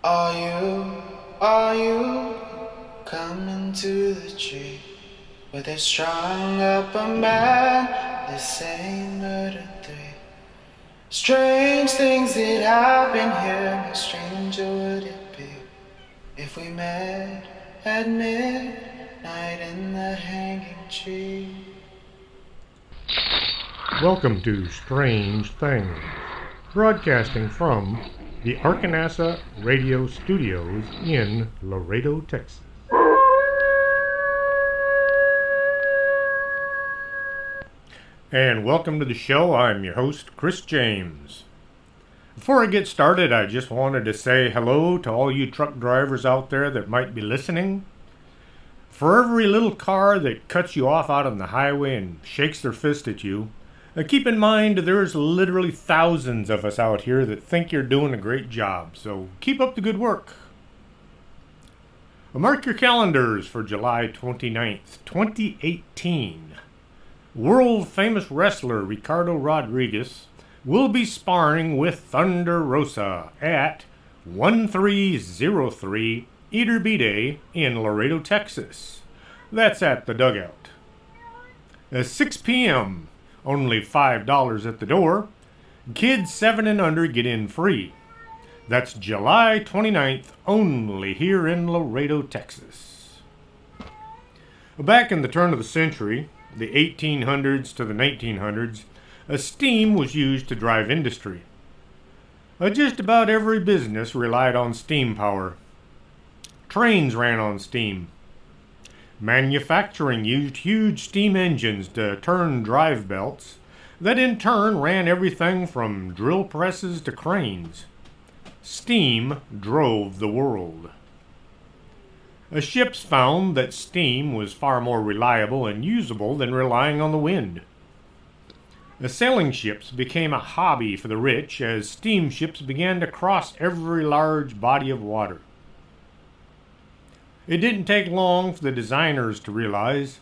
Are you coming to the tree where they strung up a man? They say murder three. Strange things that happen here. How stranger would it be if we met at midnight in the hanging tree? Welcome to Strange Things, broadcasting from the Arkanasa Radio Studios in Laredo, Texas. And welcome to the show. I'm your host, Chris James. Before I get started, I just wanted to say hello to all you truck drivers out there that might be listening. For every little car that cuts you off out on the highway and shakes their fist at you, keep in mind there's literally thousands of us out here that think you're doing a great job, so keep up the good work. Mark your calendars for July 29th, 2018. World-famous wrestler Ricardo Rodriguez will be sparring with Thunder Rosa at 1303 Iturbide in Laredo, Texas. That's at the Dugout. At 6 p.m., only $5 at the door. Kids 7 and under get in free. That's July 29th, only here in Laredo, Texas. Back in the turn of the century, the 1800s to the 1900s, steam was used to drive industry. Just about every business relied on steam power. Trains ran on steam. Manufacturing used huge steam engines to turn drive belts that in turn ran everything from drill presses to cranes. Steam drove the world. Ships found that steam was far more reliable and usable than relying on the wind. Sailing ships became a hobby for the rich as steamships began to cross every large body of water. It didn't take long for the designers to realize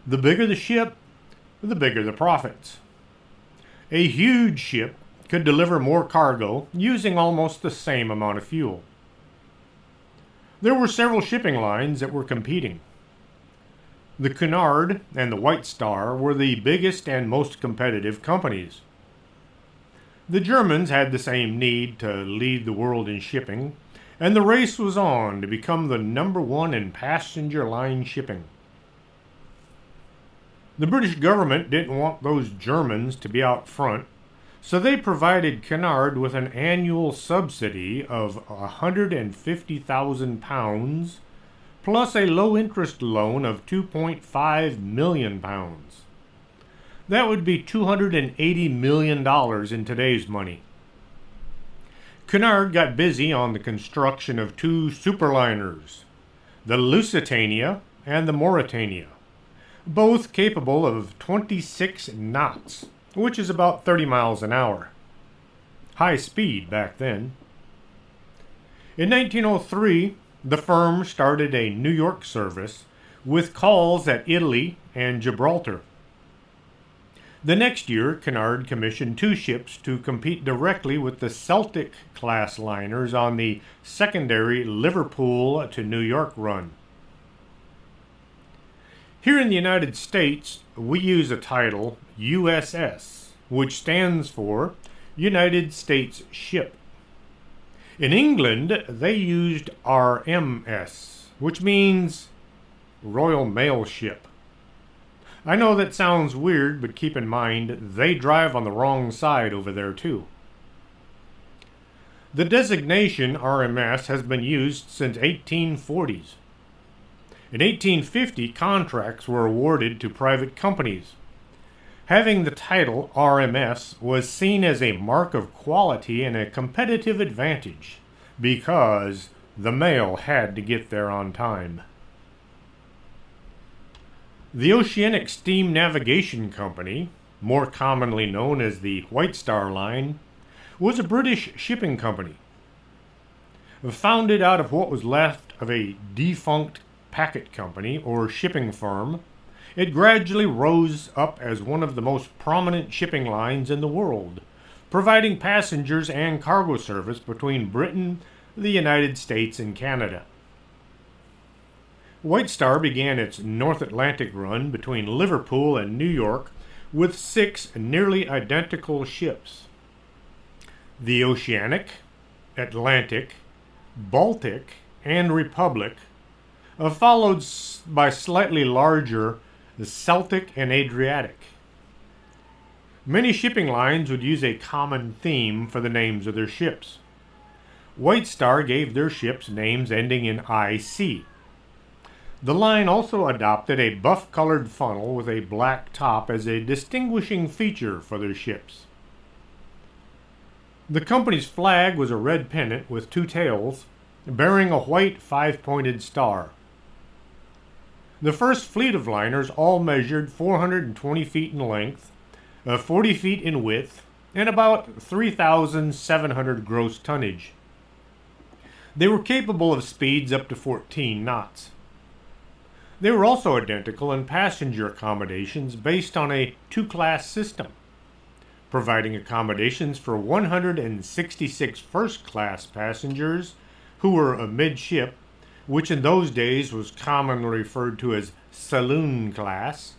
the bigger the ship, the bigger the profits. A huge ship could deliver more cargo using almost the same amount of fuel. There were several shipping lines that were competing. The Cunard and the White Star were the biggest and most competitive companies. The Germans had the same need to lead the world in shipping, and the race was on to become the number one in passenger line shipping. The British government didn't want those Germans to be out front, so they provided Cunard with an annual subsidy of £150,000 plus a low-interest loan of £2.5 million. That would be $280 million in today's money. Cunard got busy on the construction of 2 superliners, the Lusitania and the Mauretania, both capable of 26 knots, which is about 30 miles an hour. High speed back then. In 1903, the firm started a New York service with calls at Italy and Gibraltar. The next year, Cunard commissioned 2 ships to compete directly with the Celtic-class liners on the secondary Liverpool to New York run. Here in the United States, we use a title USS, which stands for United States Ship. In England, they used RMS, which means Royal Mail Ship. I know that sounds weird, but keep in mind, they drive on the wrong side over there too. The designation RMS has been used since 1840s. In 1850, contracts were awarded to private companies. Having the title RMS was seen as a mark of quality and a competitive advantage because the mail had to get there on time. The Oceanic Steam Navigation Company, more commonly known as the White Star Line, was a British shipping company. Founded out of what was left of a defunct packet company or shipping firm, it gradually rose up as one of the most prominent shipping lines in the world, providing passengers and cargo service between Britain, the United States and Canada. White Star began its North Atlantic run between Liverpool and New York with 6 nearly identical ships. The Oceanic, Atlantic, Baltic, and Republic, followed by slightly larger the Celtic and Adriatic. Many shipping lines would use a common theme for the names of their ships. White Star gave their ships names ending in IC. The line also adopted a buff-colored funnel with a black top as a distinguishing feature for their ships. The company's flag was a red pennant with 2 tails, bearing a white 5-pointed star. The first fleet of liners all measured 420 feet in length, 40 feet in width, and about 3,700 gross tonnage. They were capable of speeds up to 14 knots. They were also identical in passenger accommodations based on a 2-class system, providing accommodations for 166 first-class passengers who were amidship, which in those days was commonly referred to as saloon class,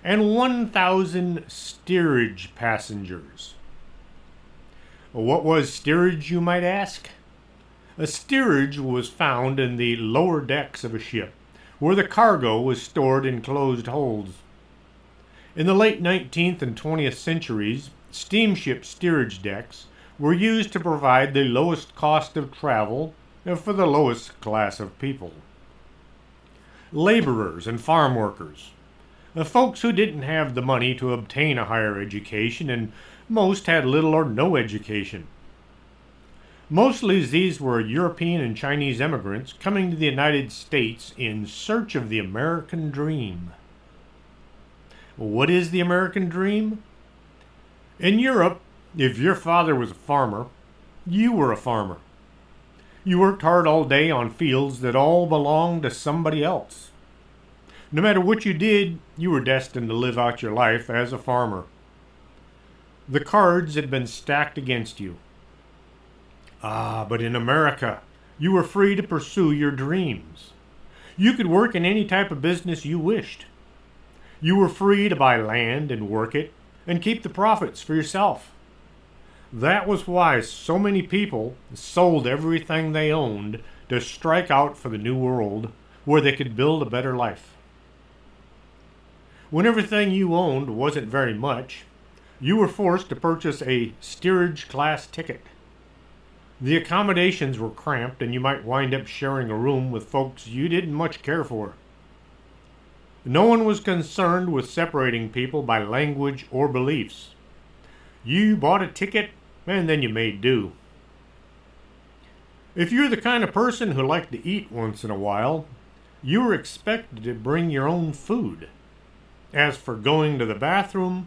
and 1,000 steerage passengers. What was steerage, you might ask? A steerage was found in the lower decks of a ship, where the cargo was stored in closed holds. In the late 19th and 20th centuries, steamship steerage decks were used to provide the lowest cost of travel for the lowest class of people. Laborers and farm workers, folks who didn't have the money to obtain a higher education, and most had little or no education. Mostly these were European and Chinese immigrants coming to the United States in search of the American dream. What is the American dream? In Europe, if your father was a farmer, you were a farmer. You worked hard all day on fields that all belonged to somebody else. No matter what you did, you were destined to live out your life as a farmer. The cards had been stacked against you. But in America, you were free to pursue your dreams. You could work in any type of business you wished. You were free to buy land and work it, and keep the profits for yourself. That was why so many people sold everything they owned to strike out for the New World, where they could build a better life. When everything you owned wasn't very much, you were forced to purchase a steerage class ticket. The accommodations were cramped, and you might wind up sharing a room with folks you didn't much care for. No one was concerned with separating people by language or beliefs. You bought a ticket, and then you made do. If you're the kind of person who liked to eat once in a while, you were expected to bring your own food. As for going to the bathroom,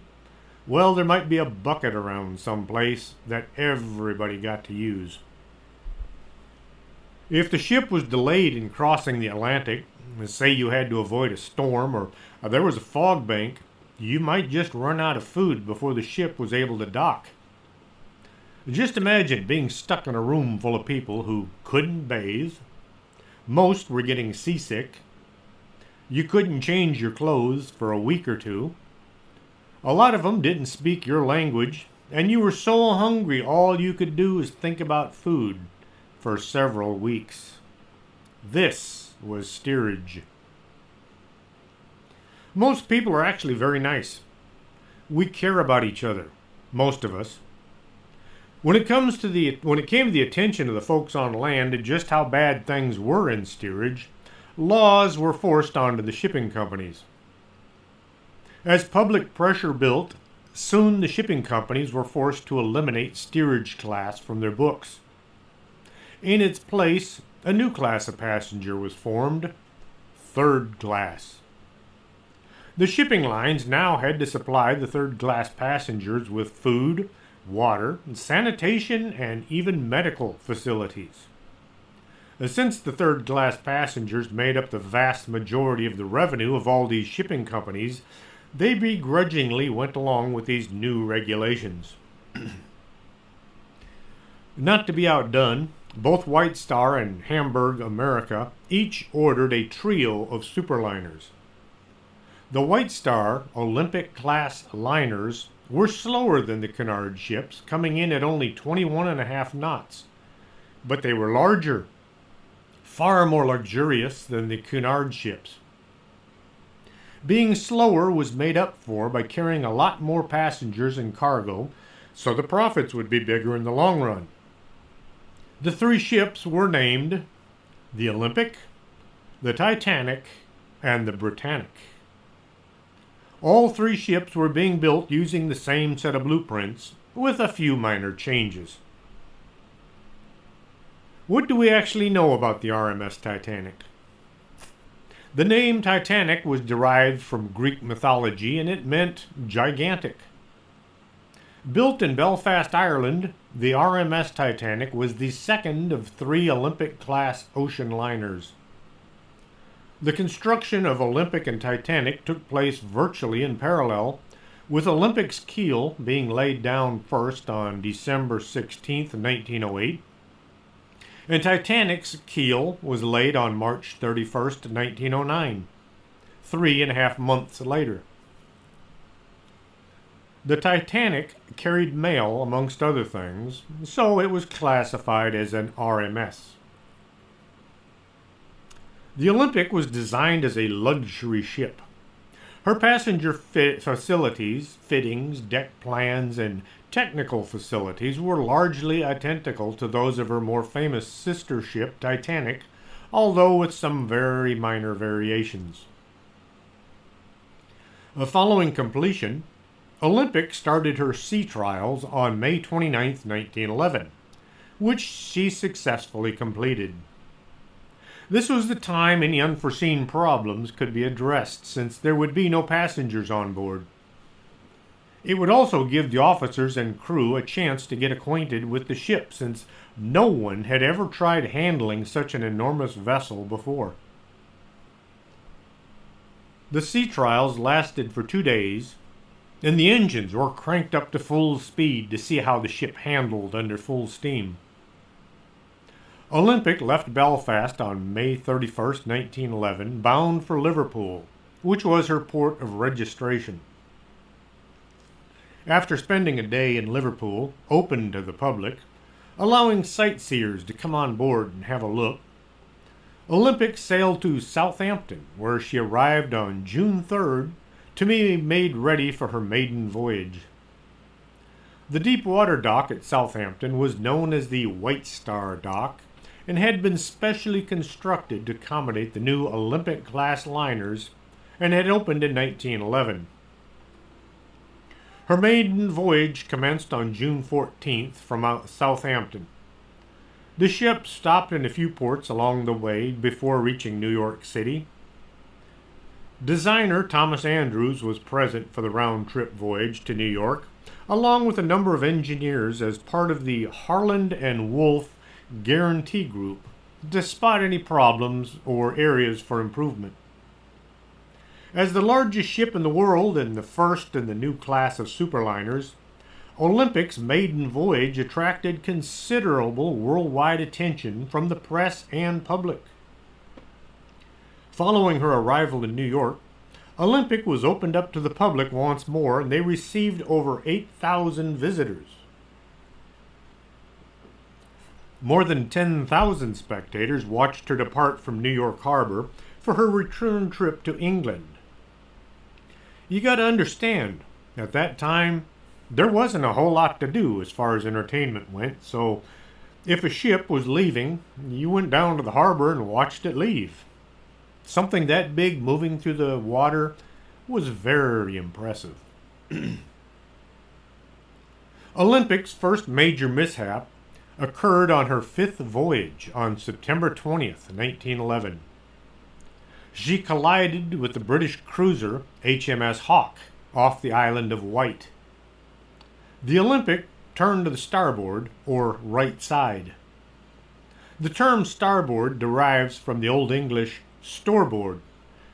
well, there might be a bucket around someplace that everybody got to use. If the ship was delayed in crossing the Atlantic, say you had to avoid a storm or there was a fog bank, you might just run out of food before the ship was able to dock. Just imagine being stuck in a room full of people who couldn't bathe. Most were getting seasick. You couldn't change your clothes for a week or two. A lot of them didn't speak your language, and you were so hungry all you could do was think about food for several weeks. This was steerage. Most people are actually very nice. We care about each other, most of us. When it came to the attention of the folks on land to just how bad things were in steerage, laws were forced onto the shipping companies. As public pressure built, soon the shipping companies were forced to eliminate steerage class from their books. In its place, a new class of passenger was formed, third class. The shipping lines now had to supply the third-class passengers with food, water, sanitation, and even medical facilities. Since the third-class passengers made up the vast majority of the revenue of all these shipping companies, they begrudgingly went along with these new regulations. Not to be outdone, Both White Star and Hamburg America each ordered a trio of superliners. The White Star Olympic-class liners were slower than the Cunard ships, coming in at only 21.5 knots, but they were larger, far more luxurious than the Cunard ships. Being slower was made up for by carrying a lot more passengers and cargo, so the profits would be bigger in the long run. The three ships were named the Olympic, the Titanic, and the Britannic. All three ships were being built using the same set of blueprints, with a few minor changes. What do we actually know about the RMS Titanic? The name Titanic was derived from Greek mythology, and it meant gigantic. Built in Belfast, Ireland, the RMS Titanic was the second of three Olympic-class ocean liners. The construction of Olympic and Titanic took place virtually in parallel, with Olympic's keel being laid down first on December 16, 1908, and Titanic's keel was laid on March 31, 1909, 3.5 months later. The Titanic carried mail, amongst other things, so it was classified as an RMS. The Olympic was designed as a luxury ship. Her passenger facilities, fittings, deck plans, and technical facilities were largely identical to those of her more famous sister ship, Titanic, although with some very minor variations. Following completion, Olympic started her sea trials on May 29, 1911, which she successfully completed. This was the time any unforeseen problems could be addressed, since there would be no passengers on board. It would also give the officers and crew a chance to get acquainted with the ship, since no one had ever tried handling such an enormous vessel before. The sea trials lasted for 2 days, and the engines were cranked up to full speed to see how the ship handled under full steam. Olympic left Belfast on May 31, 1911, bound for Liverpool, which was her port of registration. After spending a day in Liverpool, open to the public, allowing sightseers to come on board and have a look, Olympic sailed to Southampton, where she arrived on June 3rd to be made ready for her maiden voyage. The deep water dock at Southampton was known as the White Star Dock and had been specially constructed to accommodate the new Olympic-class liners and had opened in 1911. Her maiden voyage commenced on June 14th from Southampton. The ship stopped in a few ports along the way before reaching New York City. Designer Thomas Andrews was present for the round-trip voyage to New York, along with a number of engineers as part of the Harland and Wolff Guarantee Group, to spot any problems or areas for improvement. As the largest ship in the world and the first in the new class of superliners, Olympic's maiden voyage attracted considerable worldwide attention from the press and public. Following her arrival in New York, Olympic was opened up to the public once more, and they received over 8,000 visitors. More than 10,000 spectators watched her depart from New York Harbor for her return trip to England. You got to understand, at that time, there wasn't a whole lot to do as far as entertainment went, so if a ship was leaving, you went down to the harbor and watched it leave. Something that big moving through the water was very impressive. Olympic's first major mishap occurred on her 5th voyage on September 20th, 1911. She collided with the British cruiser HMS Hawke off the island of Wight. The Olympic turned to the starboard, or right side. The term starboard derives from the Old English starboard,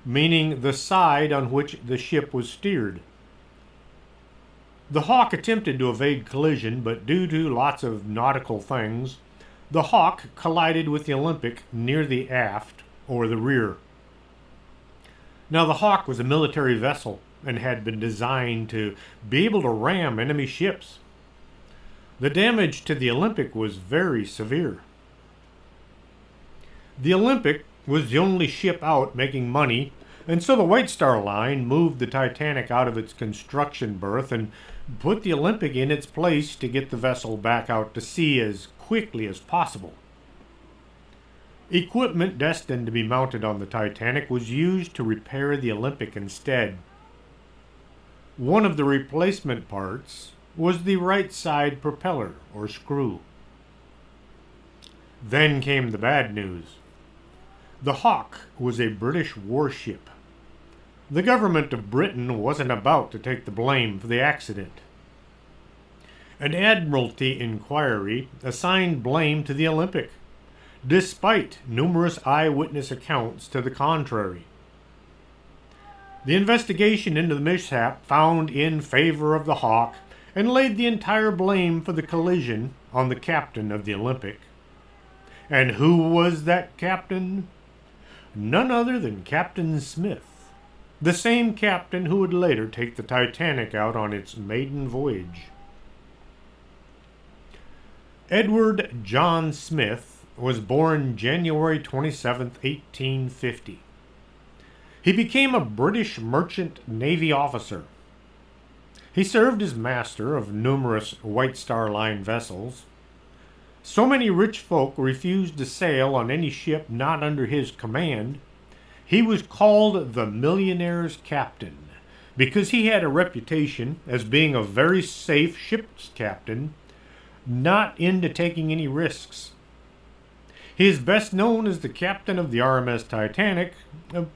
meaning the side on which the ship was steered. The Hawke attempted to evade collision, but due to lots of nautical things, The Hawk collided with the Olympic near the aft, or the rear. Now, the Hawk was a military vessel and had been designed to be able to ram enemy ships. The damage to the Olympic was very severe. The Olympic was the only ship out making money, and so the White Star Line moved the Titanic out of its construction berth and put the Olympic in its place to get the vessel back out to sea as quickly as possible. Equipment destined to be mounted on the Titanic was used to repair the Olympic instead. One of the replacement parts was the right side propeller, or screw. Then came the bad news. The Hawk was a British warship. The government of Britain wasn't about to take the blame for the accident. An Admiralty inquiry assigned blame to the Olympic, despite numerous eyewitness accounts to the contrary. The investigation into the mishap found in favor of the Hawk and laid the entire blame for the collision on the captain of the Olympic. And who was that captain? None other than Captain Smith, the same captain who would later take the Titanic out on its maiden voyage. Edward John Smith was born January 27, 1850. He became a British merchant navy officer. He served as master of numerous White Star Line vessels. So many rich folk refused to sail on any ship not under his command, he was called the Millionaire's Captain, because he had a reputation as being a very safe ship's captain, not into taking any risks. He is best known as the captain of the RMS Titanic,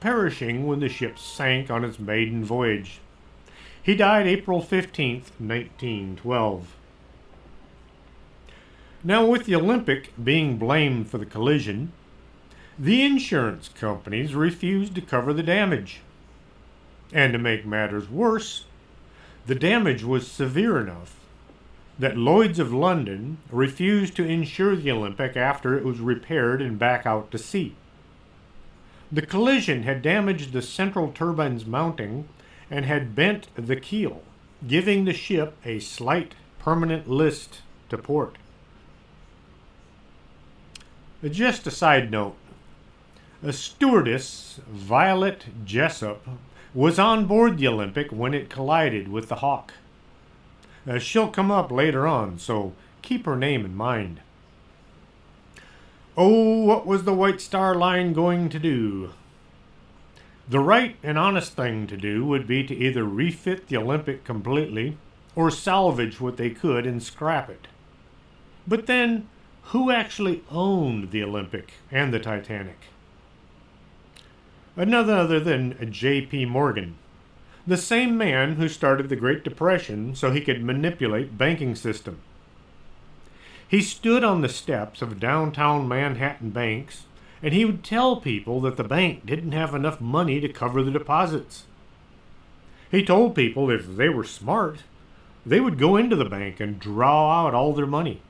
perishing when the ship sank on its maiden voyage. He died April 15, 1912. Now, with the Olympic being blamed for the collision, the insurance companies refused to cover the damage. And to make matters worse, the damage was severe enough that Lloyd's of London refused to insure the Olympic after it was repaired and back out to sea. The collision had damaged the central turbine's mounting and had bent the keel, giving the ship a slight permanent list to port. Just a side note, a stewardess, Violet Jessup, was on board the Olympic when it collided with the Hawk. She'll come up later on, so keep her name in mind. Oh, what was the White Star Line going to do? The right and honest thing to do would be to either refit the Olympic completely or salvage what they could and scrap it. But then, who actually owned the Olympic and the Titanic? None other than J.P. Morgan, the same man who started the Great Depression so he could manipulate banking system. He stood on the steps of downtown Manhattan banks, and he would tell people that the bank didn't have enough money to cover the deposits. He told people if they were smart, they would go into the bank and draw out all their money.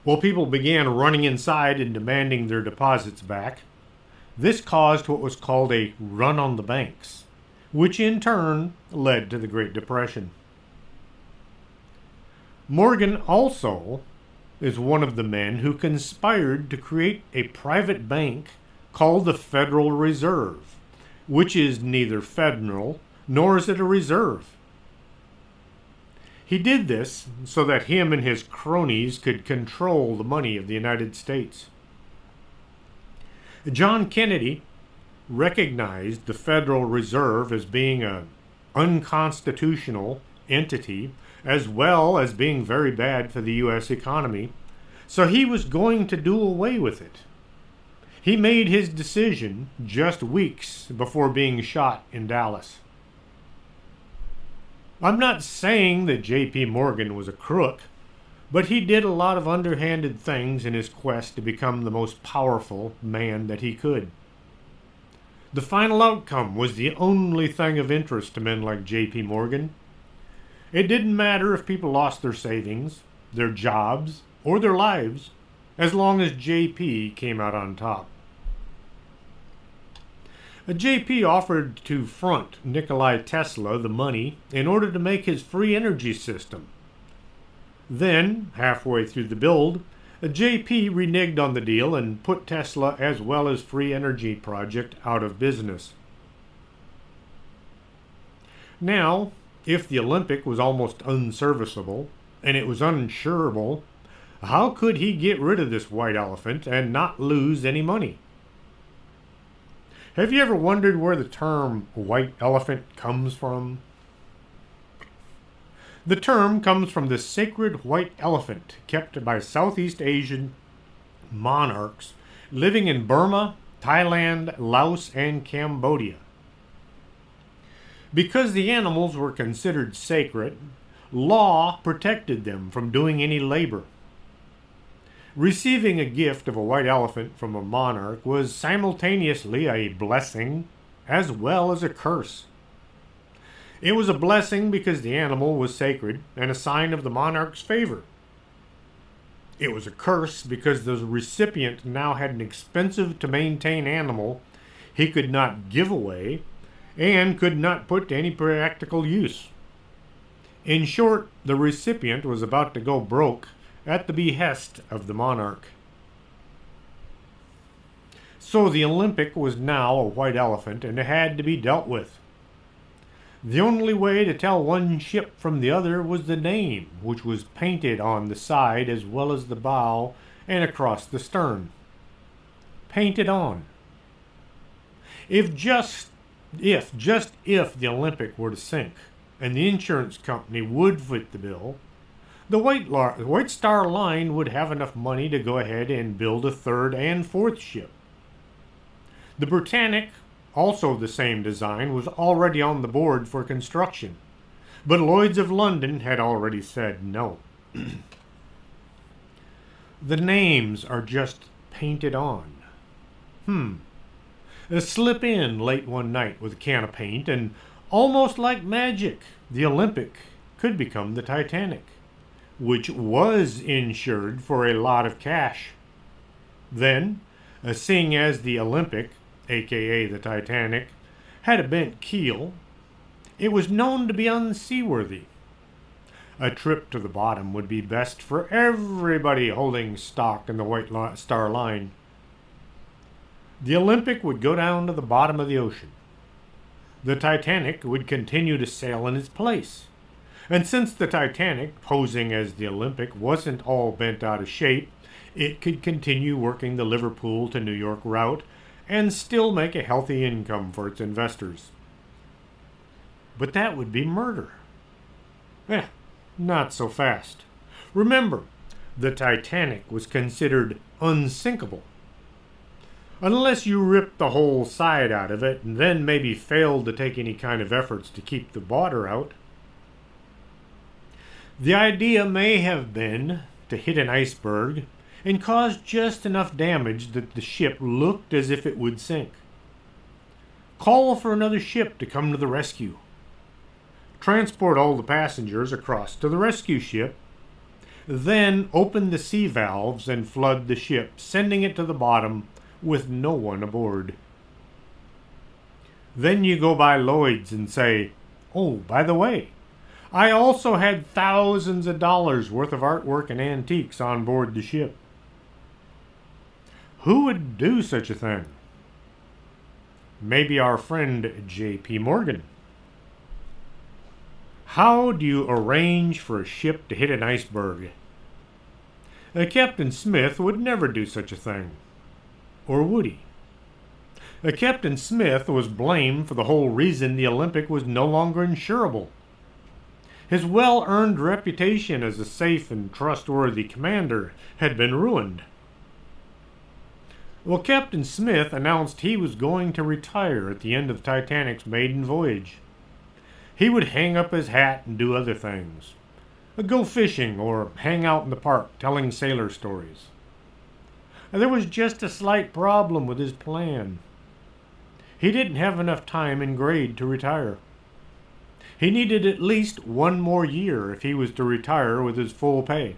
Well, people began running inside and demanding their deposits back. This caused what was called a run on the banks, which in turn led to the Great Depression. Morgan also is one of the men who conspired to create a private bank called the Federal Reserve, which is neither federal nor is it a reserve. He did this so that him and his cronies could control the money of the United States. John Kennedy recognized the Federal Reserve as being an unconstitutional entity as well as being very bad for the U.S. economy, so he was going to do away with it. He made his decision just weeks before being shot in Dallas. I'm not saying that J.P. Morgan was a crook, but he did a lot of underhanded things in his quest to become the most powerful man that he could. The final outcome was the only thing of interest to men like J.P. Morgan. It didn't matter if people lost their savings, their jobs, or their lives. as long as JP came out on top. JP offered to front Nikolai Tesla the money in order to make his free energy system. Then, halfway through the build, JP reneged on the deal and put Tesla as well as free energy project out of business. Now, if the Olympic was almost unserviceable and it was uninsurable, how could he get rid of this white elephant and not lose any money? Have you ever wondered where the term white elephant comes from? The term comes from the sacred white elephant kept by Southeast Asian monarchs living in Burma, Thailand, Laos, and Cambodia. Because the animals were considered sacred, law protected them from doing any labor. Receiving a gift of a white elephant from a monarch was simultaneously a blessing as well as a curse. It was a blessing because the animal was sacred and a sign of the monarch's favor. It was a curse because the recipient now had an expensive to maintain animal he could not give away and could not put to any practical use. In short, the recipient was about to go broke at the behest of the monarch. So the Olympic was now a white elephant and it had to be dealt with. The only way to tell one ship from the other was the name, which was painted on the side as well as the bow and across the stern. Painted on. If the Olympic were to sink, and the insurance company would foot the bill, the White Star Line would have enough money to go ahead and build a third and fourth ship. The Britannic, also the same design, was already on the board for construction, but Lloyd's of London had already said no. The names are just painted on. Slip in late one night with a can of paint, and almost like magic, the Olympic could become the Titanic, which was insured for a lot of cash. Then, seeing as the Olympic, aka the Titanic, had a bent keel, it was known to be unseaworthy. A trip to the bottom would be best for everybody holding stock in the White Star Line. The Olympic would go down to the bottom of the ocean. The Titanic would continue to sail in its place. And since the Titanic, posing as the Olympic, wasn't all bent out of shape, it could continue working the Liverpool to New York route and still make a healthy income for its investors. But that would be murder. Not so fast. Remember, the Titanic was considered unsinkable. Unless you ripped the whole side out of it and then maybe failed to take any kind of efforts to keep the water out. The idea may have been to hit an iceberg and cause just enough damage that the ship looked as if it would sink. Call for another ship to come to the rescue. Transport all the passengers across to the rescue ship. Then open the sea valves and flood the ship, sending it to the bottom with no one aboard. Then you go by Lloyd's and say, "Oh, by the way, I also had thousands of dollars worth of artwork and antiques on board the ship." Who would do such a thing? Maybe our friend J.P. Morgan. How do you arrange for a ship to hit an iceberg? Captain Smith would never do such a thing. Or would he? Captain Smith was blamed for the whole reason the Olympic was no longer insurable. His well-earned reputation as a safe and trustworthy commander had been ruined. Well, Captain Smith announced he was going to retire at the end of the Titanic's maiden voyage. He would hang up his hat and do other things. Go fishing or hang out in the park telling sailor stories. There was just a slight problem with his plan. He didn't have enough time in grade to retire. He needed at least one more year if he was to retire with his full pay.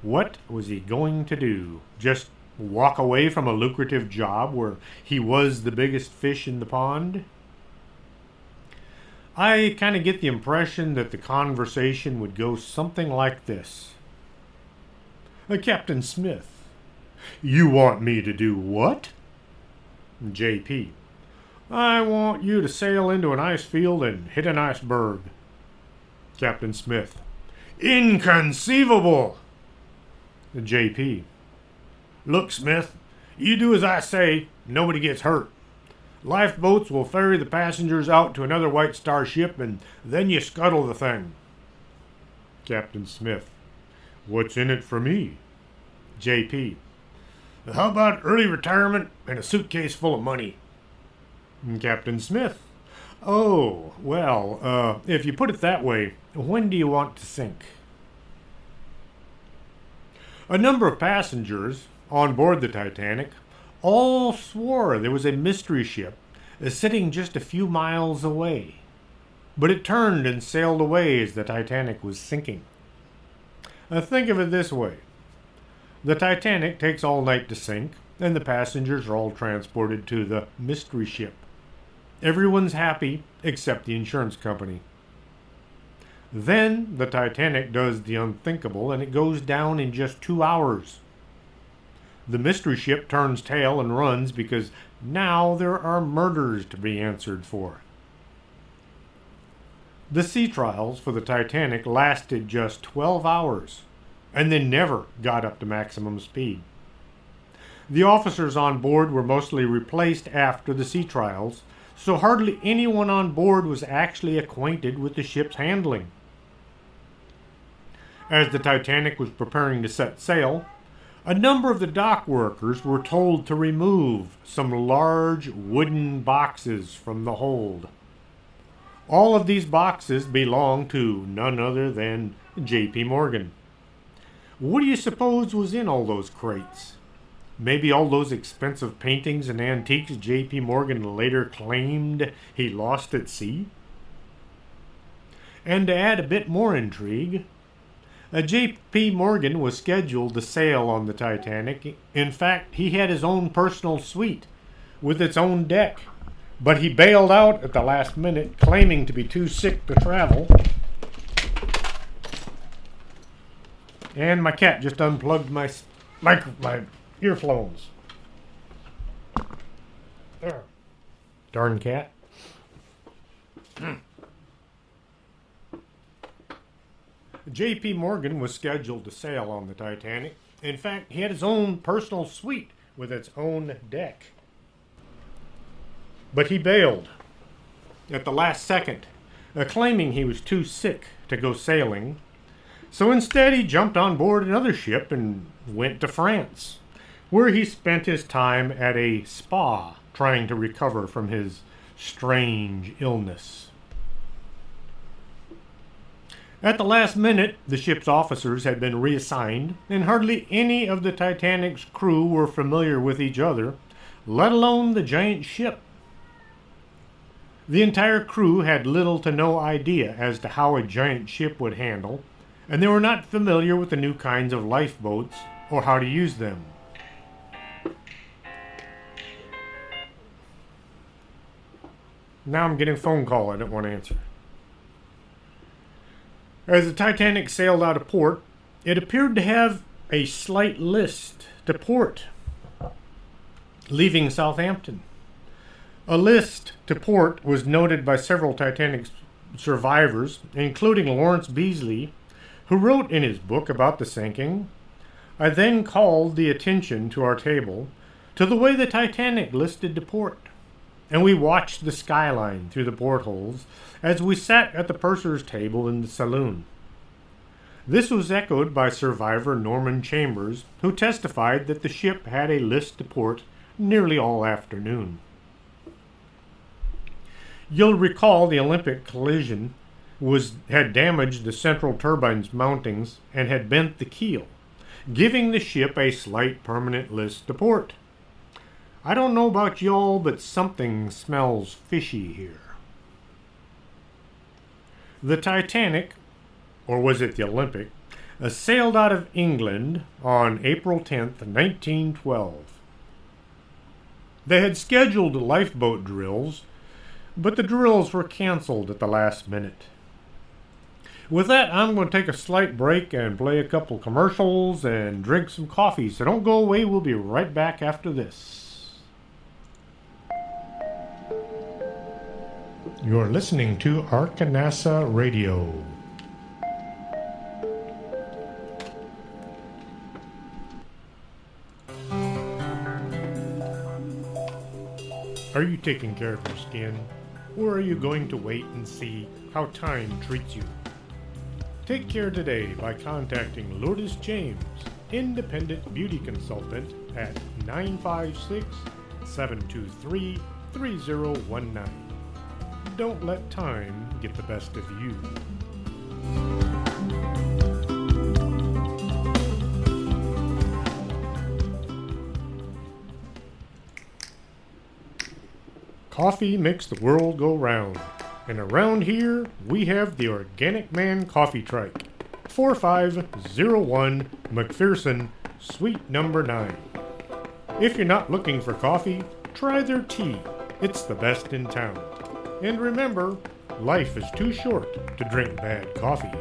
What was he going to do? Just walk away from a lucrative job where he was the biggest fish in the pond? I kind of get the impression that the conversation would go something like this. Captain Smith, you want me to do what? JP, I want you to sail into an ice field and hit an iceberg. Captain Smith, inconceivable! JP, look, Smith, you do as I say, nobody gets hurt. Lifeboats will ferry the passengers out to another White Star ship, and then you scuttle the thing. Captain Smith, what's in it for me? JP, how about early retirement and a suitcase full of money? Captain Smith, oh, well, if you put it that way, when do you want to sink? A number of passengers on board the Titanic all swore there was a mystery ship sitting just a few miles away, but it turned and sailed away as the Titanic was sinking. Think of it this way. The Titanic takes all night to sink, and the passengers are all transported to the mystery ship. Everyone's happy except the insurance company. Then the Titanic does the unthinkable, and it goes down in just 2 hours. The mystery ship turns tail and runs because now there are murders to be answered for. The sea trials for the Titanic lasted just 12 hours, and they never got up to maximum speed. The officers on board were mostly replaced after the sea trials, so hardly anyone on board was actually acquainted with the ship's handling. As the Titanic was preparing to set sail, a number of the dock workers were told to remove some large wooden boxes from the hold. All of these boxes belonged to none other than J.P. Morgan. What do you suppose was in all those crates? Maybe all those expensive paintings and antiques J.P. Morgan later claimed he lost at sea? And to add a bit more intrigue, J.P. Morgan was scheduled to sail on the Titanic. In fact, he had his own personal suite with its own deck, but he bailed out at the last minute, claiming to be too sick to travel. And my cat just unplugged my earphones. There. Darn cat. J.P. Morgan was scheduled to sail on the Titanic. In fact, he had his own personal suite with its own deck. But he bailed at the last second, claiming he was too sick to go sailing. So instead he jumped on board another ship and went to France, where he spent his time at a spa trying to recover from his strange illness. At the last minute, the ship's officers had been reassigned, and hardly any of the Titanic's crew were familiar with each other, let alone the giant ship. The entire crew had little to no idea as to how a giant ship would handle, and they were not familiar with the new kinds of lifeboats or how to use them. Now I'm getting a phone call I don't want to answer. As the Titanic sailed out of port, it appeared to have a slight list to port, leaving Southampton. A list to port was noted by several Titanic survivors, including Lawrence Beesley, who wrote in his book about the sinking. I then called the attention to our table to the way the Titanic listed to port, and we watched the skyline through the portholes as we sat at the purser's table in the saloon. This was echoed by survivor Norman Chambers, who testified that the ship had a list to port nearly all afternoon. You'll recall the Olympic collision had damaged the central turbine's mountings and had bent the keel, giving the ship a slight permanent list to port. I don't know about y'all, but something smells fishy here. The Titanic, or was it the Olympic, sailed out of England on April 10th, 1912. They had scheduled lifeboat drills, but the drills were canceled at the last minute. With that, I'm going to take a slight break and play a couple commercials and drink some coffee. So don't go away. We'll be right back after this. You're listening to Arkanasa Radio. Are you taking care of your skin? Or are you going to wait and see how time treats you? Take care today by contacting Lourdes James, Independent Beauty Consultant at 956-723-3019. Don't let time get the best of you. Coffee makes the world go round. And around here, we have the Organic Man Coffee Trike, 4501 McPherson, Suite number 9. If you're not looking for coffee, try their tea. It's the best in town. And remember, life is too short to drink bad coffee.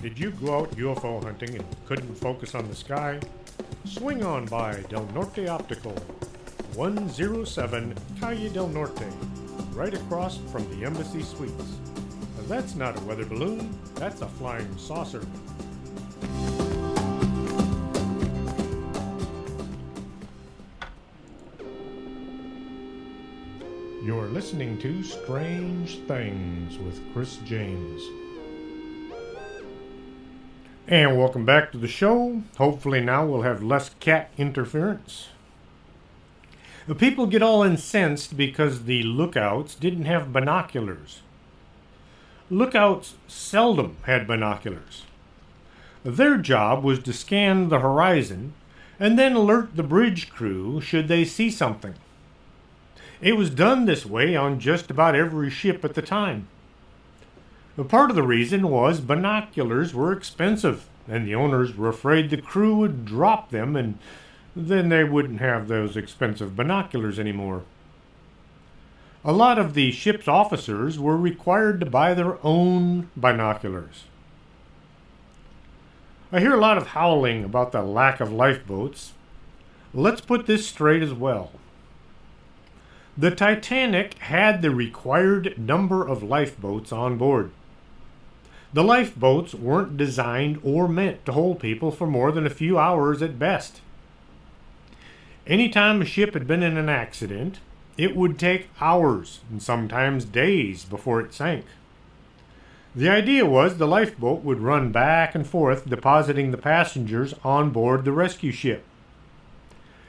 Did you go out UFO hunting and couldn't focus on the sky? Swing on by Del Norte Optical, 107 Calle Del Norte, right across from the Embassy Suites. That's not a weather balloon, that's a flying saucer. You're listening to Strange Things with Chris James. And welcome back to the show. Hopefully now we'll have less cat interference. The people get all incensed because the lookouts didn't have binoculars. Lookouts seldom had binoculars. Their job was to scan the horizon and then alert the bridge crew should they see something. It was done this way on just about every ship at the time. But part of the reason was binoculars were expensive, and the owners were afraid the crew would drop them, and then they wouldn't have those expensive binoculars anymore. A lot of the ship's officers were required to buy their own binoculars. I hear a lot of howling about the lack of lifeboats. Let's put this straight as well. The Titanic had the required number of lifeboats on board. The lifeboats weren't designed or meant to hold people for more than a few hours at best. Anytime a ship had been in an accident, it would take hours and sometimes days before it sank. The idea was the lifeboat would run back and forth, depositing the passengers on board the rescue ship.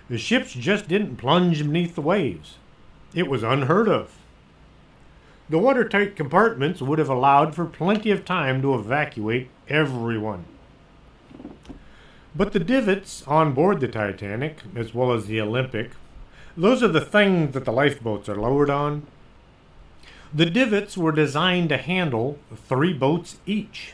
The ships just didn't plunge beneath the waves. It was unheard of. The watertight compartments would have allowed for plenty of time to evacuate everyone. But the divots on board the Titanic, as well as the Olympic, those are the things that the lifeboats are lowered on. The divots were designed to handle 3 boats each.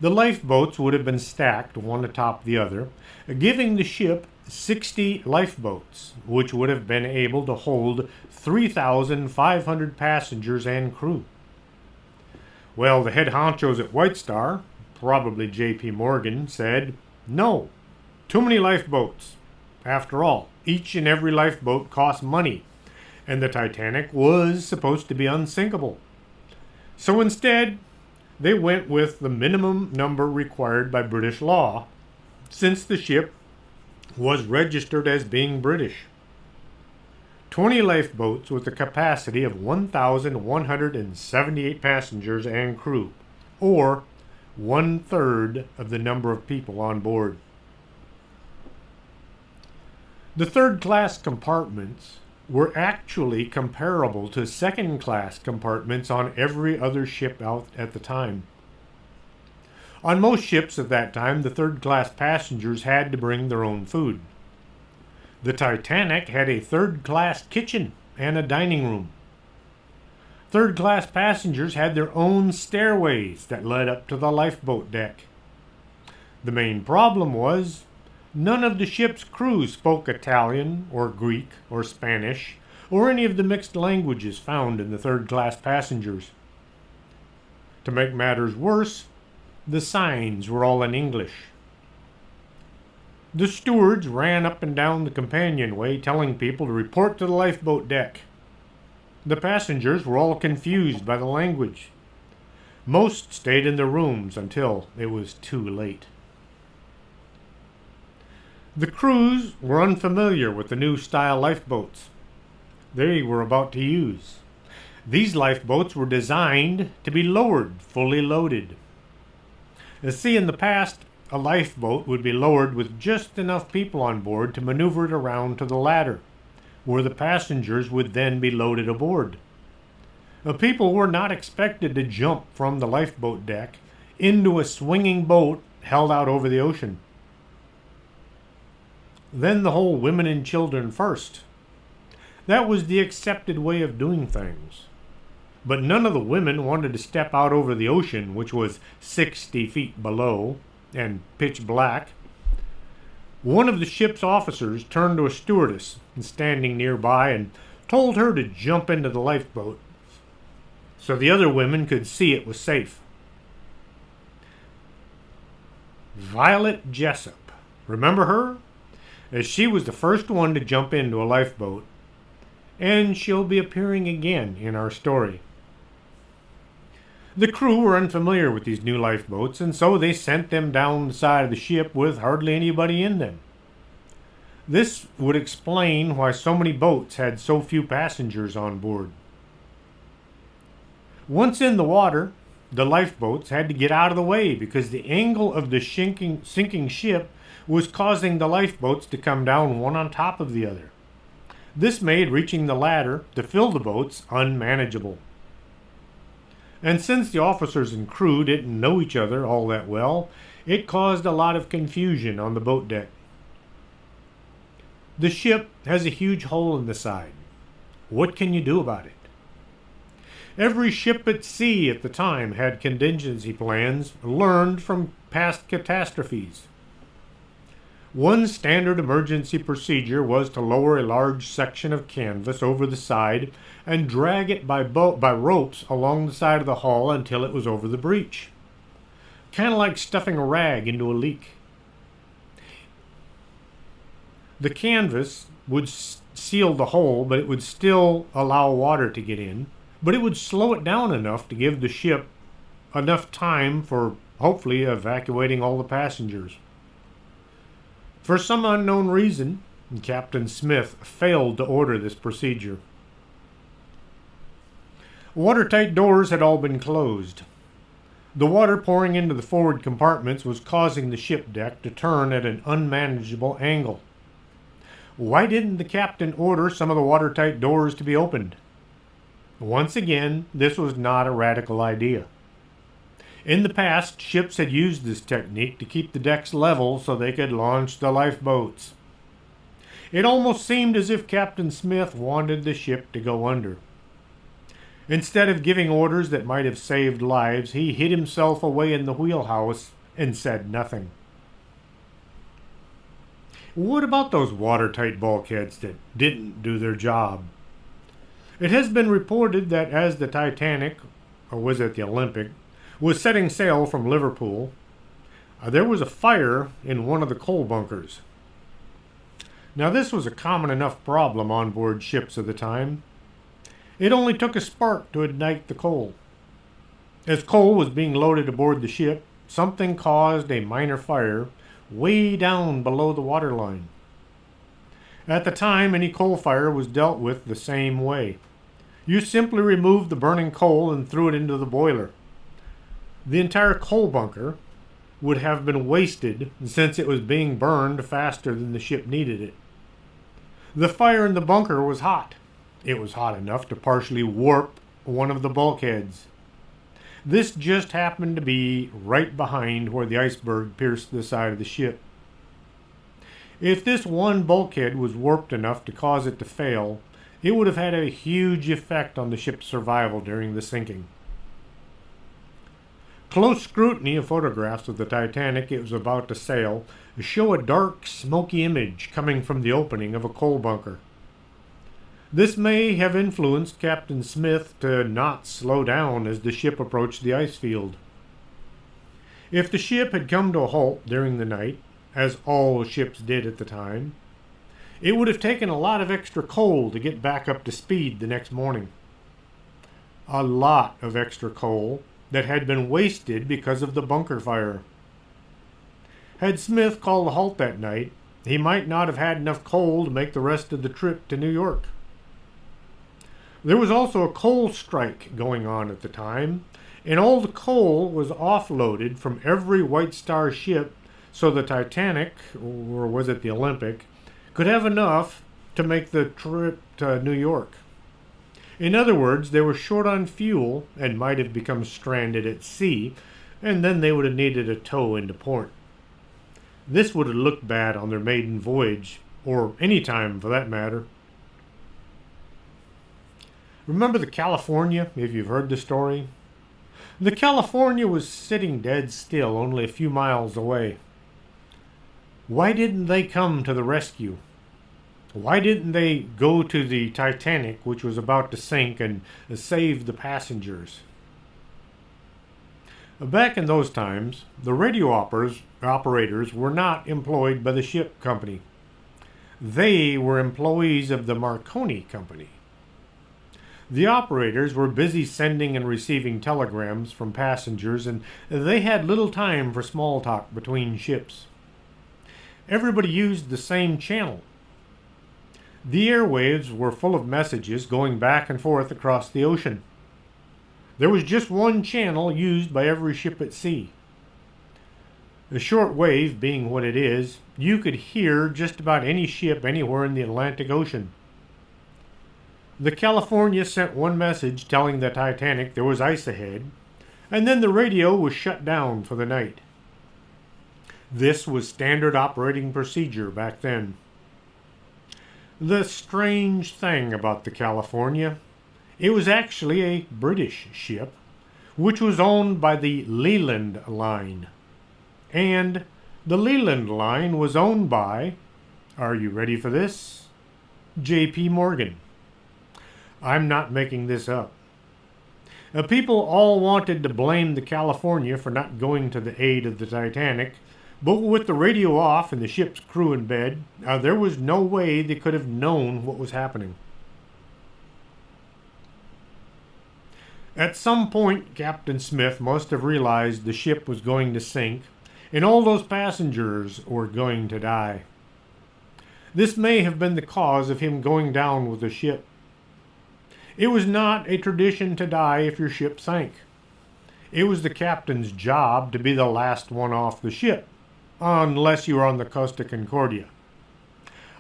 The lifeboats would have been stacked one atop the other, giving the ship 60 lifeboats, which would have been able to hold 3,500 passengers and crew. Well, the head honchos at White Star, probably J.P. Morgan, said, "No, too many lifeboats. After all, each and every lifeboat cost money, and the Titanic was supposed to be unsinkable." So instead, they went with the minimum number required by British law, since the ship was registered as being British. 20 lifeboats with a capacity of 1,178 passengers and crew, or 1/3 of the number of people on board. The third-class compartments were actually comparable to second-class compartments on every other ship out at the time. On most ships at that time, the third-class passengers had to bring their own food. The Titanic had a third-class kitchen and a dining room. Third-class passengers had their own stairways that led up to the lifeboat deck. The main problem was none of the ship's crew spoke Italian or Greek or Spanish or any of the mixed languages found in the third-class passengers. To make matters worse, the signs were all in English. The stewards ran up and down the companionway telling people to report to the lifeboat deck. The passengers were all confused by the language. Most stayed in their rooms until it was too late. The crews were unfamiliar with the new style lifeboats they were about to use. These lifeboats were designed to be lowered fully loaded. See, in the past, a lifeboat would be lowered with just enough people on board to maneuver it around to the ladder, where the passengers would then be loaded aboard. The people were not expected to jump from the lifeboat deck into a swinging boat held out over the ocean. Then the whole women and children first. That was the accepted way of doing things. But none of the women wanted to step out over the ocean, which was 60 feet below and pitch black. One of the ship's officers turned to a stewardess standing nearby and told her to jump into the lifeboat so the other women could see it was safe. Violet Jessup. Remember her? As she was the first one to jump into a lifeboat, and she'll be appearing again in our story. The crew were unfamiliar with these new lifeboats, and so they sent them down the side of the ship with hardly anybody in them. This would explain why so many boats had so few passengers on board. Once in the water, the lifeboats had to get out of the way because the angle of the sinking ship was causing the lifeboats to come down one on top of the other. This made reaching the ladder to fill the boats unmanageable. And since the officers and crew didn't know each other all that well, it caused a lot of confusion on the boat deck. The ship has a huge hole in the side. What can you do about it? Every ship at sea at the time had contingency plans learned from past catastrophes. One standard emergency procedure was to lower a large section of canvas over the side and drag it by ropes along the side of the hull until it was over the breach. Kind of like stuffing a rag into a leak. The canvas would seal the hole, but it would still allow water to get in, but it would slow it down enough to give the ship enough time for hopefully evacuating all the passengers. For some unknown reason, Captain Smith failed to order this procedure. Watertight doors had all been closed. The water pouring into the forward compartments was causing the ship deck to turn at an unmanageable angle. Why didn't the captain order some of the watertight doors to be opened? Once again, this was not a radical idea. In the past, ships had used this technique to keep the decks level so they could launch the lifeboats. It almost seemed as if Captain Smith wanted the ship to go under. Instead of giving orders that might have saved lives, he hid himself away in the wheelhouse and said nothing. What about those watertight bulkheads that didn't do their job? It has been reported that as the Titanic, or was it the Olympic, was setting sail from Liverpool, there was a fire in one of the coal bunkers. Now, this was a common enough problem on board ships of the time. It only took a spark to ignite the coal. As coal was being loaded aboard the ship, something caused a minor fire way down below the waterline. At the time, any coal fire was dealt with the same way. You simply removed the burning coal and threw it into the boiler. The entire coal bunker would have been wasted since it was being burned faster than the ship needed it. The fire in the bunker was hot. It was hot enough to partially warp one of the bulkheads. This just happened to be right behind where the iceberg pierced the side of the ship. If this one bulkhead was warped enough to cause it to fail, it would have had a huge effect on the ship's survival during the sinking. Close scrutiny of photographs of the Titanic it was about to sail show a dark, smoky image coming from the opening of a coal bunker. This may have influenced Captain Smith to not slow down as the ship approached the ice field. If the ship had come to a halt during the night, as all ships did at the time, it would have taken a lot of extra coal to get back up to speed the next morning. A lot of extra coal that had been wasted because of the bunker fire. Had Smith called a halt that night, he might not have had enough coal to make the rest of the trip to New York. There was also a coal strike going on at the time, and all the coal was offloaded from every White Star ship so the Titanic, or was it the Olympic, could have enough to make the trip to New York. In other words, they were short on fuel and might have become stranded at sea, and then they would have needed a tow into port. This would have looked bad on their maiden voyage, or any time for that matter. Remember the California, if you've heard the story? The California was sitting dead still only a few miles away. Why didn't they come to the rescue? Why didn't they go to the Titanic, which was about to sink, and save the passengers? Back in those times, the radio operators were not employed by the ship company. They were employees of the Marconi Company. The operators were busy sending and receiving telegrams from passengers, and they had little time for small talk between ships. Everybody used the same channel. The airwaves were full of messages going back and forth across the ocean. There was just one channel used by every ship at sea. The short wave being what it is, you could hear just about any ship anywhere in the Atlantic Ocean. The California sent one message telling the Titanic there was ice ahead, and then the radio was shut down for the night. This was standard operating procedure back then. The strange thing about the California, it was actually a British ship, which was owned by the Leland Line. And the Leland Line was owned by, are you ready for this? J.P. Morgan. I'm not making this up. People all wanted to blame the California for not going to the aid of the Titanic, but with the radio off and the ship's crew in bed, there was no way they could have known what was happening. At some point, Captain Smith must have realized the ship was going to sink, and all those passengers were going to die. This may have been the cause of him going down with the ship. It was not a tradition to die if your ship sank. It was the captain's job to be the last one off the ship, unless you were on the Costa Concordia.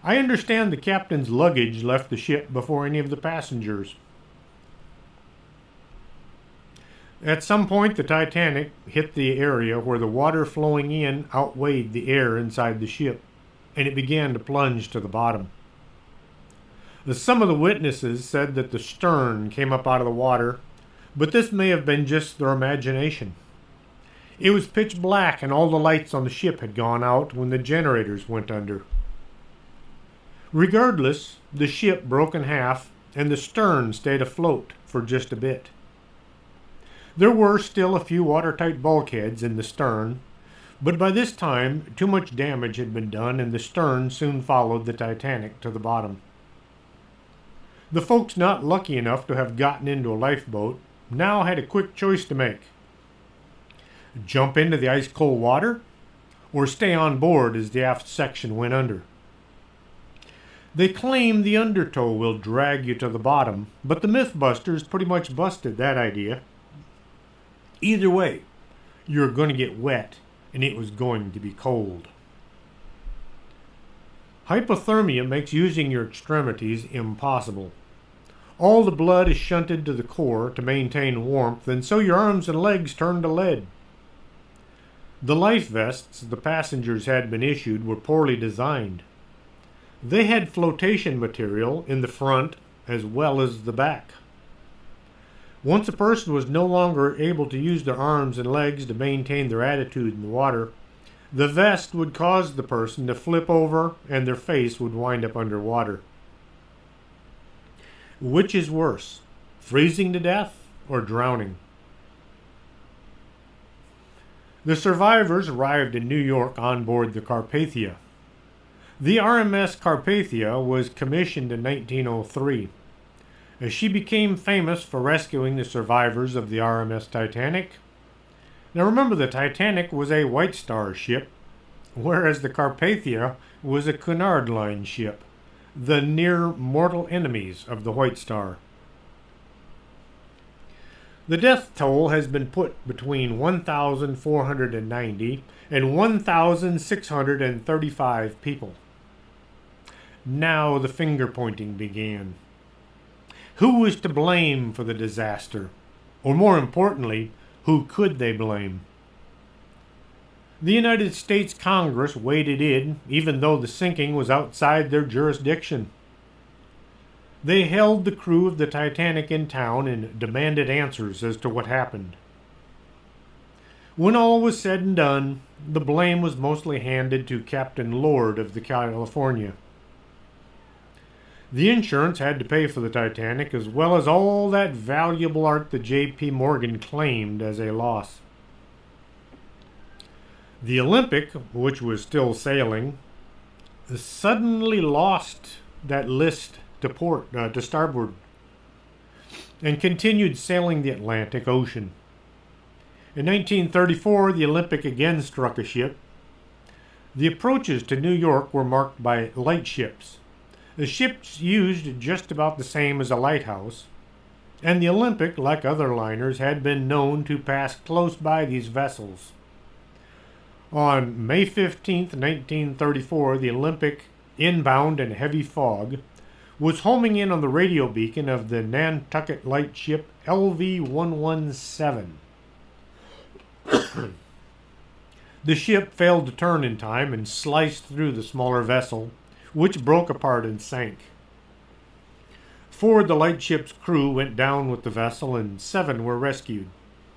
I understand the captain's luggage left the ship before any of the passengers. At some point, the Titanic hit the area where the water flowing in outweighed the air inside the ship, and it began to plunge to the bottom. Some of the witnesses said that the stern came up out of the water, but this may have been just their imagination. It was pitch black and all the lights on the ship had gone out when the generators went under. Regardless, the ship broke in half and the stern stayed afloat for just a bit. There were still a few watertight bulkheads in the stern, but by this time too much damage had been done and the stern soon followed the Titanic to the bottom. The folks not lucky enough to have gotten into a lifeboat now had a quick choice to make. Jump into the ice-cold water, or stay on board as the aft section went under. They claim the undertow will drag you to the bottom, but the Mythbusters pretty much busted that idea. Either way, you're going to get wet, and it was going to be cold. Hypothermia makes using your extremities impossible. All the blood is shunted to the core to maintain warmth, and so your arms and legs turn to lead. The life vests the passengers had been issued were poorly designed. They had flotation material in the front as well as the back. Once a person was no longer able to use their arms and legs to maintain their attitude in the water, the vest would cause the person to flip over and their face would wind up underwater. Which is worse, freezing to death or drowning? The survivors arrived in New York on board the Carpathia. The RMS Carpathia was commissioned in 1903. As she became famous for rescuing the survivors of the RMS Titanic. Now remember, the Titanic was a White Star ship, whereas the Carpathia was a Cunard Line ship, the near mortal enemies of the White Star. The death toll has been put between 1,490 and 1,635 people. Now the finger pointing began. Who was to blame for the disaster? Or more importantly, who could they blame? The United States Congress waded in, even though the sinking was outside their jurisdiction. They held the crew of the Titanic in town and demanded answers as to what happened. When all was said and done, the blame was mostly handed to Captain Lord of the California. The insurance had to pay for the Titanic as well as all that valuable art that J.P. Morgan claimed as a loss. The Olympic, which was still sailing, suddenly lost that list to starboard and continued sailing the Atlantic Ocean. In 1934, the Olympic again struck a ship. The approaches to New York were marked by lightships. The ships used just about the same as a lighthouse, and the Olympic, like other liners, had been known to pass close by these vessels. On May 15, 1934, the Olympic, inbound in heavy fog, was homing in on the radio beacon of the Nantucket lightship LV-117. The ship failed to turn in time and sliced through the smaller vessel, which broke apart and sank. 4 of the lightship's crew went down with the vessel and 7 were rescued,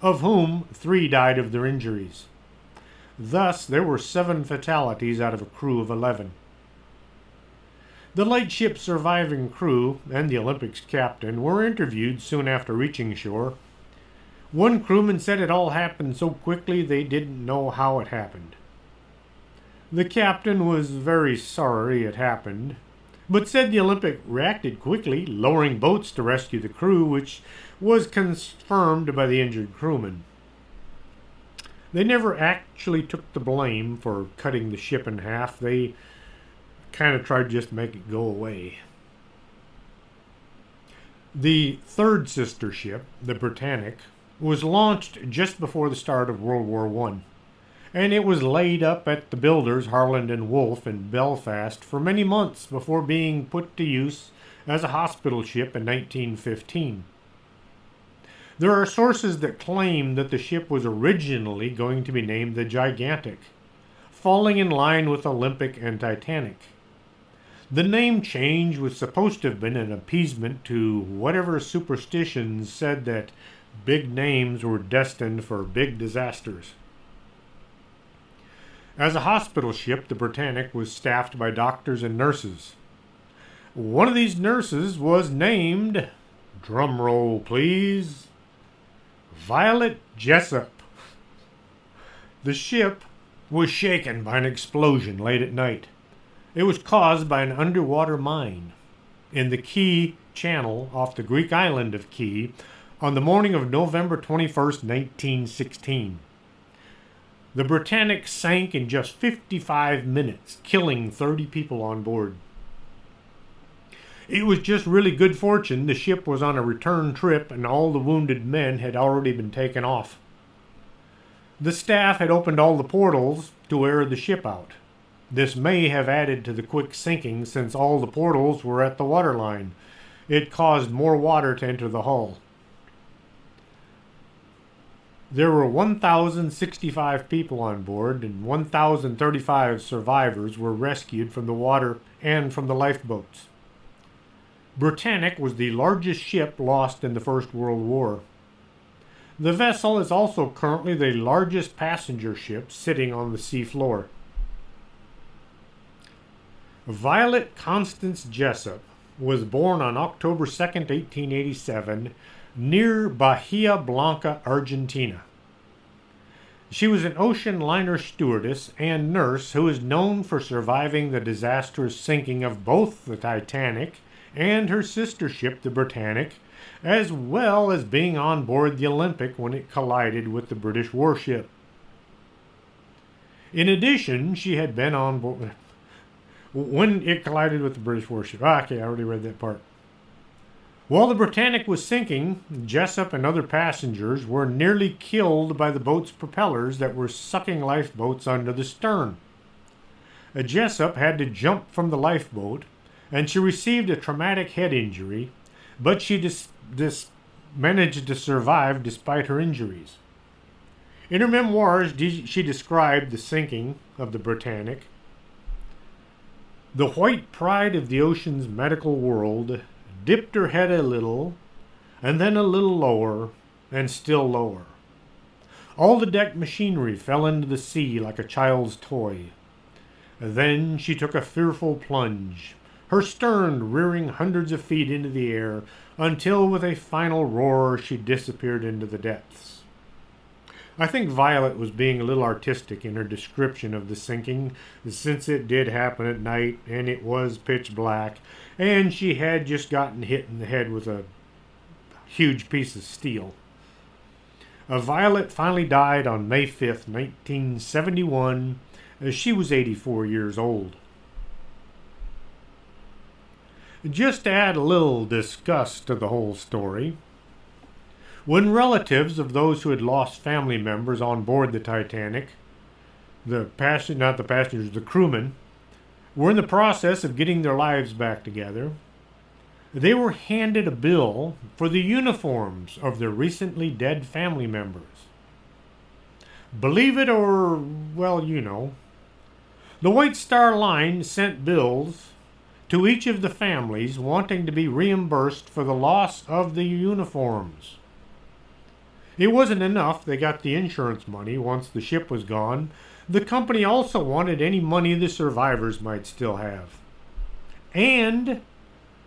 of whom 3 died of their injuries. Thus, there were 7 fatalities out of a crew of 11. The lightship's surviving crew and the Olympic's captain were interviewed soon after reaching shore. One crewman said it all happened so quickly they didn't know how it happened. The captain was very sorry it happened, but said the Olympic reacted quickly, lowering boats to rescue the crew, which was confirmed by the injured crewman. They never actually took the blame for cutting the ship in half. They kind of tried just to make it go away. The third sister ship, the Britannic, was launched just before the start of World War I. And it was laid up at the builders Harland and Wolff in Belfast for many months before being put to use as a hospital ship in 1915. There are sources that claim that the ship was originally going to be named the Gigantic, falling in line with Olympic and Titanic. The name change was supposed to have been an appeasement to whatever superstitions said that big names were destined for big disasters. As a hospital ship, the Britannic was staffed by doctors and nurses. One of these nurses was named, drum roll please, Violet Jessup. The ship was shaken by an explosion late at night. It was caused by an underwater mine in the Key Channel off the Greek island of Key on the morning of November 21st, 1916. The Britannic sank in just 55 minutes, killing 30 people on board. It was just really good fortune the ship was on a return trip and all the wounded men had already been taken off. The staff had opened all the portals to air the ship out. This may have added to the quick sinking since all the portals were at the waterline. It caused more water to enter the hull. There were 1,065 people on board, and 1,035 survivors were rescued from the water and from the lifeboats. Britannic was the largest ship lost in the First World War. The vessel is also currently the largest passenger ship sitting on the sea floor. Violet Constance Jessup was born on October 2nd, 1887, near Bahia Blanca, Argentina. She was an ocean liner stewardess and nurse who is known for surviving the disastrous sinking of both the Titanic and her sister ship, the Britannic, as well as being on board the Olympic when it collided with the British warship. In addition, she had been on board when it collided with the British warship. Okay, I already read that part. While the Britannic was sinking, Jessup and other passengers were nearly killed by the boat's propellers that were sucking lifeboats under the stern. Jessup had to jump from the lifeboat, and she received a traumatic head injury, but she managed to survive despite her injuries. In her memoirs, she described the sinking of the Britannic. The white pride of the ocean's medical world dipped her head a little, and then a little lower, and still lower. All the deck machinery fell into the sea like a child's toy. Then she took a fearful plunge, her stern rearing hundreds of feet into the air, until with a final roar she disappeared into the depths. I think Violet was being a little artistic in her description of the sinking, since it did happen at night and it was pitch black, and she had just gotten hit in the head with a huge piece of steel. Violet finally died on May 5th, 1971, as she was 84 years old. Just to add a little disgust to the whole story, when relatives of those who had lost family members on board the Titanic, the crewmen, were in the process of getting their lives back together, they were handed a bill for the uniforms of their recently dead family members. Believe it or, well, you know, the White Star Line sent bills to each of the families wanting to be reimbursed for the loss of the uniforms. It wasn't enough they got the insurance money once the ship was gone. The company also wanted any money the survivors might still have. And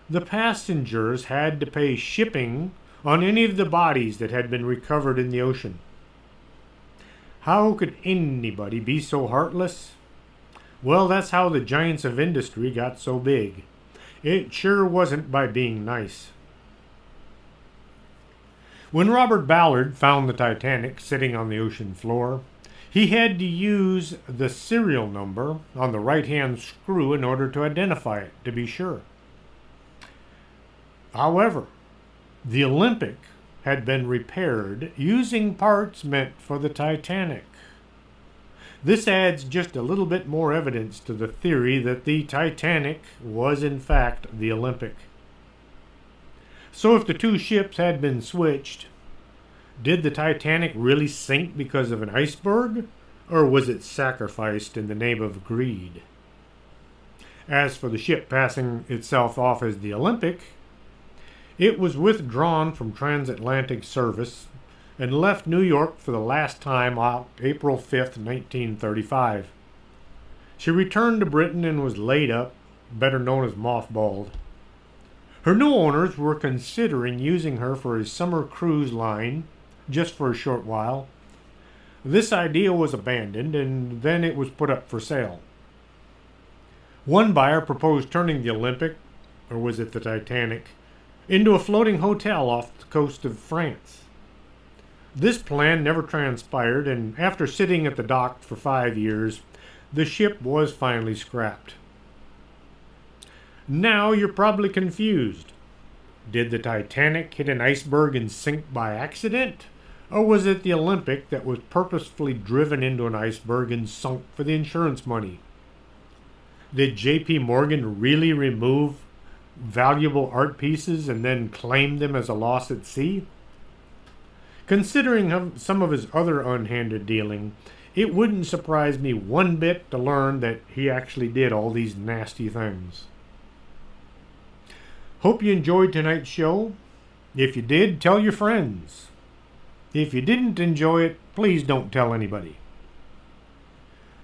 the passengers had to pay shipping on any of the bodies that had been recovered in the ocean. How could anybody be so heartless? Well, that's how the giants of industry got so big. It sure wasn't by being nice. When Robert Ballard found the Titanic sitting on the ocean floor, he had to use the serial number on the right-hand screw in order to identify it, to be sure. However, the Olympic had been repaired using parts meant for the Titanic. This adds just a little bit more evidence to the theory that the Titanic was in fact the Olympic. So if the two ships had been switched, did the Titanic really sink because of an iceberg, or was it sacrificed in the name of greed? As for the ship passing itself off as the Olympic, it was withdrawn from transatlantic service and left New York for the last time on April 5th, 1935. She returned to Britain and was laid up, better known as mothballed. Her new owners were considering using her for a summer cruise line just for a short while. This idea was abandoned, and then it was put up for sale. One buyer proposed turning the Olympic, or was it the Titanic, into a floating hotel off the coast of France. This plan never transpired, and after sitting at the dock for 5 years, the ship was finally scrapped. Now you're probably confused. Did the Titanic hit an iceberg and sink by accident? Or was it the Olympic that was purposefully driven into an iceberg and sunk for the insurance money? Did J.P. Morgan really remove valuable art pieces and then claim them as a loss at sea? Considering some of his other unhanded dealing, it wouldn't surprise me one bit to learn that he actually did all these nasty things. Hope you enjoyed tonight's show. If you did, tell your friends. If you didn't enjoy it, please don't tell anybody.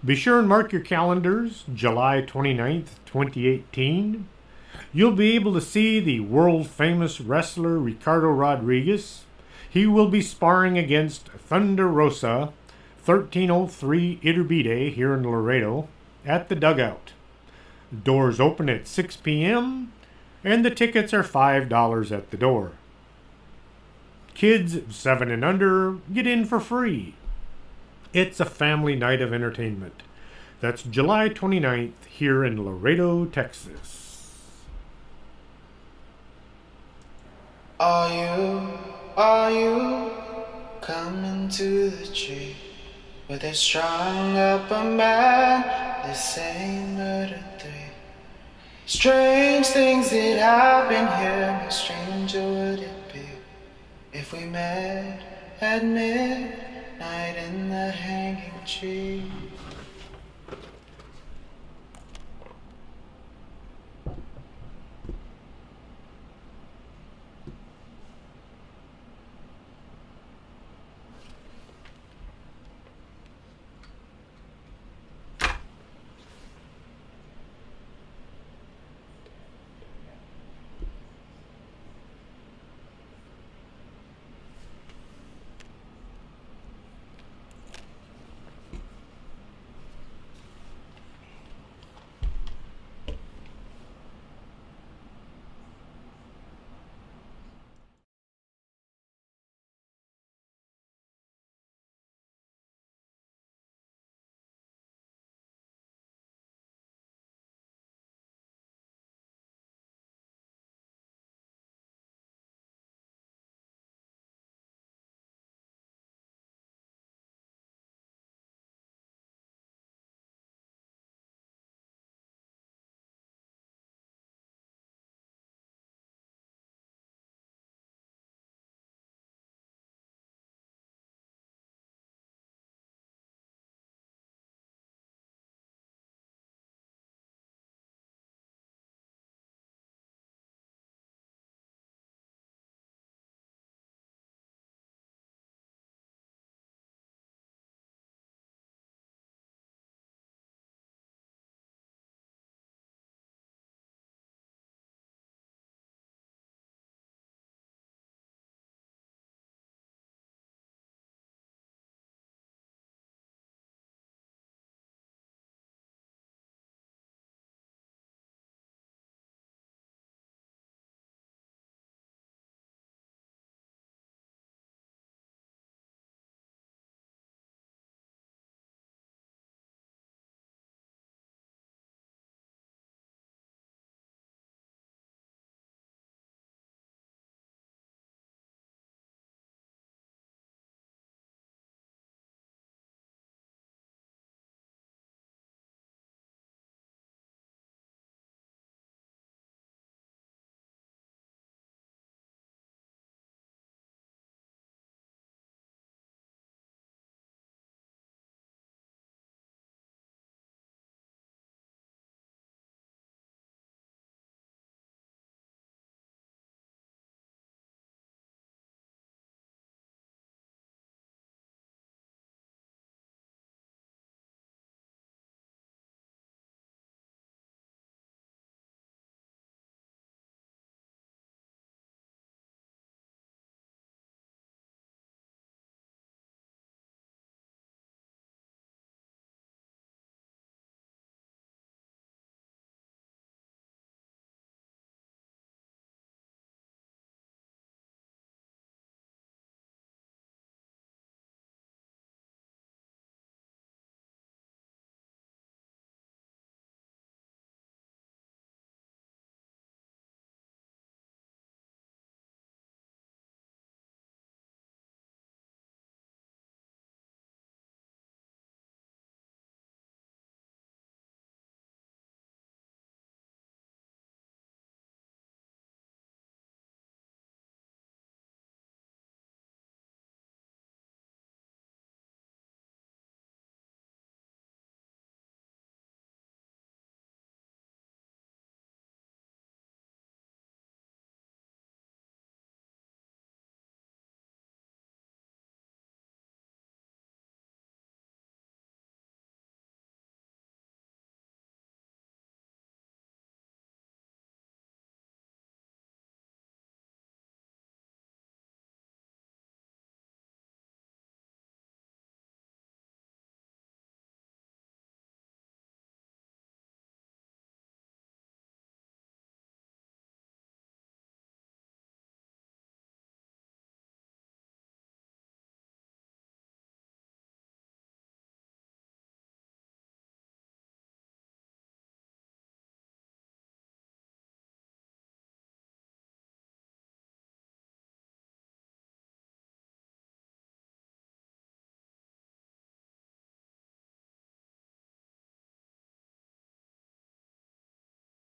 Be sure and mark your calendars, July 29th, 2018. You'll be able to see the world-famous wrestler Ricardo Rodriguez. He will be sparring against Thunder Rosa, 1303 Iturbide here in Laredo, at the Dugout. Doors open at 6 p.m., and the tickets are $5 at the door. Kids 7 and under get in for free. It's a family night of entertainment. That's July 29th here in Laredo, Texas. Are you coming to the tree where they strung up a man, they say murder 3? Strange things that happen here, how stranger would it be if we met at midnight in the hanging tree?